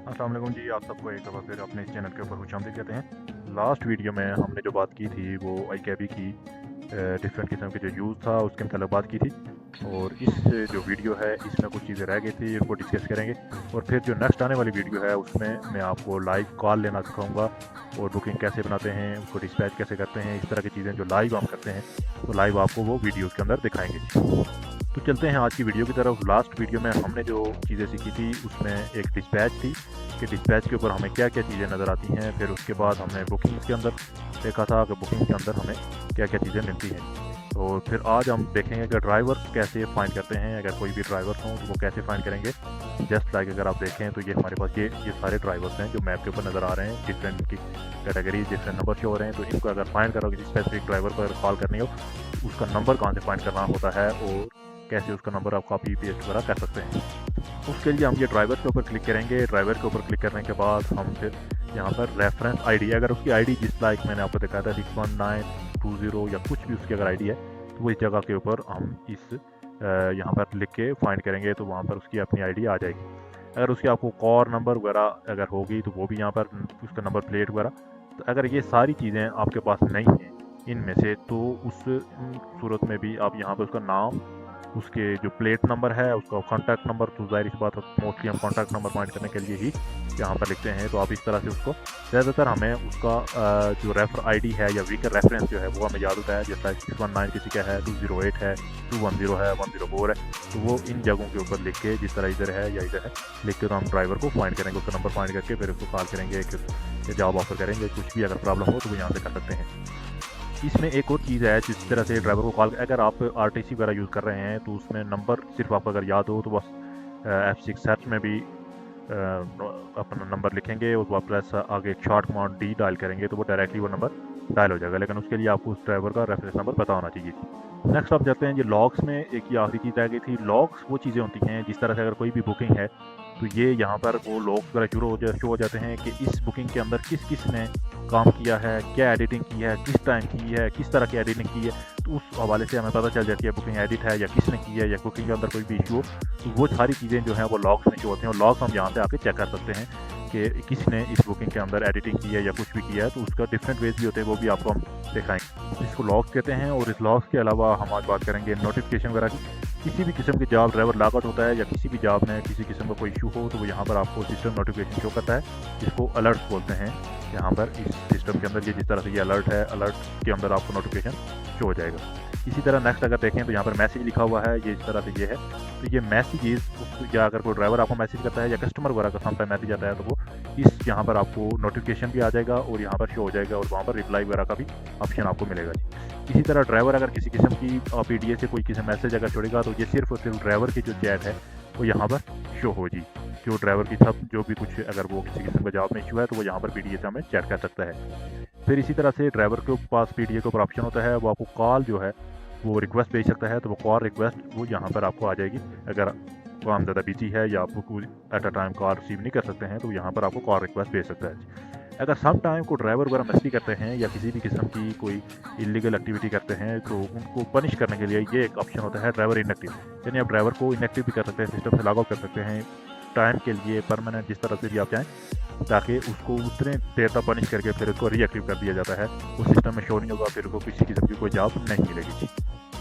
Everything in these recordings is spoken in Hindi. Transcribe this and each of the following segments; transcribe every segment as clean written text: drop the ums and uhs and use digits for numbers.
अस्सलाम वालेकुम जी, आप सबको एक दफ़ा फिर अपने इस चैनल के ऊपर खुशामदीद कहते हैं। लास्ट वीडियो में हमने जो बात की थी वो iCabby की डिफरेंट किस्म के जो यूज़ था उसके मतलब बात की थी। और इस जो वीडियो है इसमें कुछ चीज़ें रह गई थी, उनको डिस्कस करेंगे। और फिर जो नेक्स्ट आने वाली वीडियो है उसमें मैं आपको लाइव कॉल लेना सिखाऊंगा और बुकिंग कैसे बनाते हैं, उसको डिस्पैच कैसे करते हैं, इस तरह की चीज़ें जो लाइव हम करते हैं तो लाइव आपको वो वीडियोज़ के अंदर दिखाएंगे। तो चलते हैं आज की वीडियो की तरफ। लास्ट वीडियो में हमने जो चीज़ें सीखी थी उसमें एक डिस्पैच थी कि डिस्पैच के ऊपर हमें क्या क्या चीज़ें नज़र आती हैं। फिर उसके बाद हमने बुकिंग्स के अंदर देखा था कि बुकिंग के अंदर हमें क्या क्या चीज़ें मिलती हैं। तो फिर आज हम देखेंगे कि ड्राइवर कैसे फाइंड करते हैं। अगर कोई भी ड्राइवर हों तो वो कैसे फाइंड करेंगे। जस्ट लाइक अगर आप देखें तो ये हमारे पास ये सारे ड्राइवर्स हैं जो मैप के ऊपर नज़र आ रहे हैं। डिफरेंट की कैटेगरी डिफरेंट नंबर शो हो रहे हैं। तो इनको अगर फाइंड करो किसी स्पेसिफिक ड्राइवर पर कॉल करनी हो उसका नंबर कहाँ से फाइंड करना होता है और कैसे उसका नंबर आप कॉपी पेस्ट वगैरह कर सकते हैं। उसके लिए हम ये ड्राइवर के ऊपर क्लिक करेंगे। ड्राइवर के ऊपर क्लिक करने के बाद हम फिर यहाँ पर रेफरेंस आईडी, अगर उसकी आईडी जिस लाइक मैंने आपको दिखाया था 61920 या कुछ भी उसकी अगर आईडी है तो वो इस जगह के ऊपर हम इस यहाँ पर लिख के फाइंड करेंगे तो वहाँ पर उसकी अपनी आईडी आ जाएगी। अगर उसकी आपको कॉर नंबर वगैरह अगर होगी तो वो भी यहाँ पर उसका नंबर प्लेट वगैरह। तो अगर ये सारी चीज़ें आपके पास नहीं हैं इनमें से तो उस सूरत में भी आप यहाँ पर उसका नाम, उसके जो प्लेट नंबर है, उसका कॉन्टैक्ट नंबर, तो ज़ाहिर सी बात है मोस्टली हम कॉन्टैक्ट नंबर फाइंड करने के लिए ही यहाँ पर लिखते हैं। तो आप इस तरह से उसको ज़्यादातर हमें उसका जो रेफर आईडी है या व्हीकल रेफरेंस जो है वो हमें याद होता है। जैसा 619 किसी का है, 208 है, 210 है, 104 है, तो वो इन जगहों के ऊपर लिख के जिस तरह इधर है या इधर है लिख के तो हम ड्राइवर को फाइंड करेंगे, उसका नंबर फाइंड करके फिर उसको कॉल करेंगे, जॉब ऑफर करेंगे। कुछ भी अगर प्रॉब्लम हो तो वो यहाँ से कर सकते हैं। इसमें एक और चीज़ है जिस तरह से ड्राइवर को कॉल, अगर आप आरटीसी वगैरह यूज़ कर रहे हैं तो उसमें नंबर सिर्फ आपको अगर याद हो तो बस F6 सर्च में भी अपना नंबर लिखेंगे और वो प्लस आगे एक शॉर्ट कमांड डी डायल करेंगे तो वो डायरेक्टली वो नंबर डायल हो जाएगा। लेकिन उसके लिए आपको उस ड्राइवर का रेफरेंस नंबर पता होना चाहिए। नेक्स्ट आप जाते हैं ये लॉग्स में। एक ये आखिरी चीज़ रह गई थी। लॉग्स वो चीज़ें होती हैं जिस तरह से अगर कोई भी बुकिंग है तो ये यहाँ पर वो लॉग्स वगैरह शो हो जाते हैं कि इस बुकिंग के अंदर किस किस ने काम किया है, क्या एडिटिंग की है, किस टाइम की है, किस तरह की एडिटिंग की है। तो उस हवाले से हमें पता चल जाती है बुकिंग एडिट है या किसने की है या बुकिंग के अंदर कोई भी इशू हो। तो वो सारी चीज़ें जो हैं वो लॉग्स में शो होते हैं और लॉग्स हम यहाँ पे आके चेक कर सकते हैं कि किसने इस बुकिंग के अंदर एडिटिंग की है या कुछ भी किया है। तो उसका डिफरेंट वेज भी होते हैं, वो भी आपको हम दिखाएंगे। इसको लॉग्स कहते हैं। और इस लॉग्स के अलावा हम आज बात करेंगे नोटिफिकेशन वगैरह की। किसी भी किस्म की जॉब ड्राइवर लॉगआउट होता है या किसी भी जॉब में किसी किस्म का कोई इशू हो तो वो यहाँ पर आपको सिस्टम नोटिफिकेशन शो करता है, जिसको अलर्ट्स बोलते हैं। यहाँ पर इस सिस्टम के अंदर ये जिस तरह से ये अलर्ट है, अलर्ट के अंदर आपको नोटिफिकेशन शो हो जाएगा। इसी तरह नेक्स्ट अगर देखें तो यहाँ पर मैसेज लिखा हुआ है, ये इस तरह से ये है। तो ये मैसेजेस या अगर कोई ड्राइवर आपको मैसेज करता है या कस्टमर वगैरह का समटाइम मैसेज आता है तो वो इस यहाँ पर आपको नोटिफिकेशन भी आ जाएगा और यहाँ पर शो हो जाएगा और वहाँ पर रिप्लाई वगैरह का भी ऑप्शन आपको मिलेगा जी। इसी तरह ड्राइवर अगर किसी किस्म की पीडीए से कोई किसी मैसेज अगर छोड़ेगा तो ये सिर्फ और सिर्फ ड्राइवर की जो चैट है वो यहाँ पर शो हो जी। जो ड्राइवर की सब जो भी कुछ अगर वो किसी किस्म का जॉब में इशू है तो वो यहाँ पर पीडीए से हमें चैट कर सकता है। फिर इसी तरह से ड्राइवर के पास पीडीए के ऊपर ऑप्शन होता है, वो आपको कॉल जो है वो रिक्वेस्ट भेज सकता है। तो वो कॉल रिक्वेस्ट वो यहाँ पर आपको आ जाएगी। अगर काम ज़्यादा बिजी है या आपको at a time call receive नहीं कर सकते हैं तो यहाँ पर आपको कॉल रिक्वेस्ट भेज सकता है। अगर सम टाइम को ड्राइवर वगैरह मस्ती करते हैं या किसी भी किस्म की कोई इलीगल एक्टिविटी करते हैं तो उनको पनिश करने के लिए ये एक ऑप्शन होता है ड्राइवर इनएक्टिव। यानी आप ड्राइवर को इनएक्टिव भी कर सकते हैं, सिस्टम से लॉग आउट कर सकते हैं टाइम के लिए, परमानेंट, जिस तरह से भी आप चाहें, ताकि उसको उतने देर तक पनिश करके फिर उसको रीएक्टिव कर दिया जाता है। वो सिस्टम में शो नहीं होगा, फिर उसको किसी किस्म की कोई जॉब नहीं मिलेगी।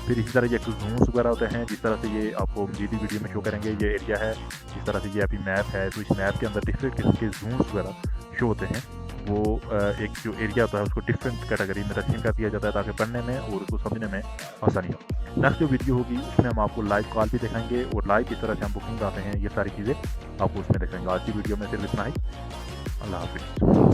फिर इसी तरह ये कुछ जूम्स वगैरह होते हैं जिस तरह से ये आपको मजीदी वीडियो में शो करेंगे। ये एरिया है, जिस तरह से ये अभी मैप है तो इस मैप के अंदर डिफरेंट किस्म के जूम्स वगैरह शो होते हैं। वो एक जो एरिया होता है उसको डिफरेंट कैटेगरी में तकसीम कर दिया जाता है ताकि पढ़ने में और उसको समझने में आसानी हो। नेक्स्ट जो वीडियो होगी उसमें हम आपको लाइव कॉल भी दिखाएंगे और लाइव किस तरह से हम बुकिंग आते हैं, ये सारी चीज़ें आपको उसमें दिखाएंगे। आज की वीडियो में सिर्फ इतना ही। अल्लाह हाफिज़।